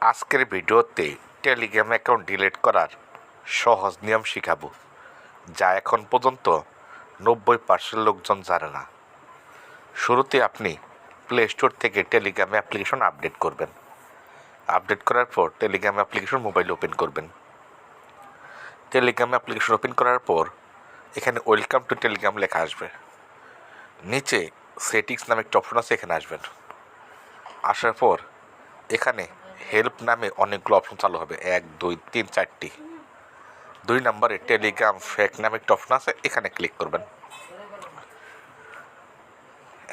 আজকের ভিডিওতে Telegram account delete করার সহজ নিয়ম শিখাবো, যা এখন পর্যন্ত 90% লোকজন জানে না। শুরুতে আপনি প্লে স্টোর থেকে টেলিগ্রাম অ্যাপ্লিকেশন আপডেট করবেন। আপডেট করার পর টেলিগ্রাম অ্যাপ্লিকেশন মোবাইলে ওপেন করবেন। টেলিগ্রাম অ্যাপ্লিকেশন ওপেন করার পর এখানে ওয়েলকাম টু টেলিগ্রাম লেখা আসবে। নিচে সেটিংস নামে একটা অপশন আছে, এখানে আসবেন। আসার পর এখানে হেল্প নামে অনেকগুলো অপশন চালু হবে, 1, 2, 3, 4টি। 2 নম্বরে টেলিগ্রাম ফেক নামে একটা অপশন আছে, এখানে ক্লিক করবেন।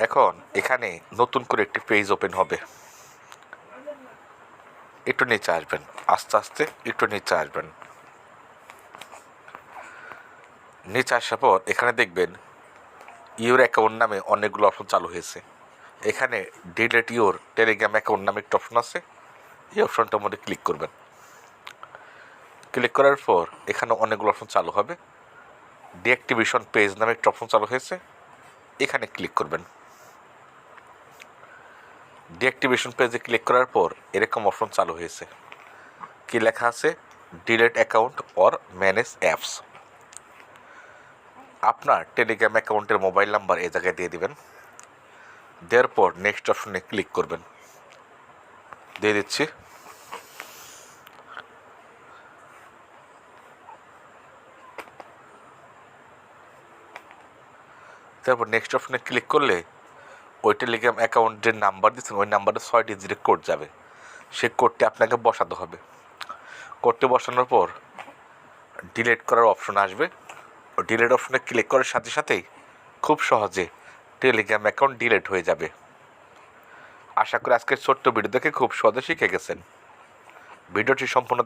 এখন এখানে নতুন করে একটি পেজ ওপেন হবে। একটু নিচে আসবেন, আস্তে আস্তে একটু নিচে আসবেন। নিচে আসার পর এখানে দেখবেন ইউর অ্যাকাউন্ট নামে অনেকগুলো অপশন চালু হয়েছে। এখানে ডিলিট ইউর টেলিগ্রাম অ্যাকাউন্ট নামে একটা অপশন আছে, এই অপশনটার মধ্যে ক্লিক করবেন। ক্লিক করার পর এখানে অনেকগুলো অপশন চালু হবে। ডিঅ্যাক্টিভেশন পেজ নামে একটা অপশন চালু হয়েছে, এখানে ক্লিক করবেন। ডিঅ্যাক্টিভেশন পেজে ক্লিক করার পর এরকম অপশন চালু হয়েছে, কি লেখা আছে, delete account or manage apps. আপনার টেলিগ্রাম অ্যাকাউন্টের মোবাইল নাম্বার এই জায়গায় দিয়ে দিবেন। দেওয়ার পর নেক্সট অপশনে ক্লিক করবেন। দিয়ে দিচ্ছি। তারপর নেক্সট অপশনে ক্লিক করলে ওই টেলিগ্রাম অ্যাকাউন্ট যে নাম্বার দিচ্ছেন ওই নাম্বারে 6 ডিজিটের কোড যাবে। সেই কোডটি আপনাকে বসাতে হবে। কোডটি বসানোর পর ডিলিট করার অপশন আসবে। ডিলিট অপশনে ক্লিক করার সাথে সাথেই খুব সহজে টেলিগ্রাম অ্যাকাউন্ট ডিলিট হয়ে যাবে। আশা করি আজকের ছোট্ট ভিডিও দেখে খুব সহজে শিখে গেছেন। ভিডিওটি সম্পূর্ণ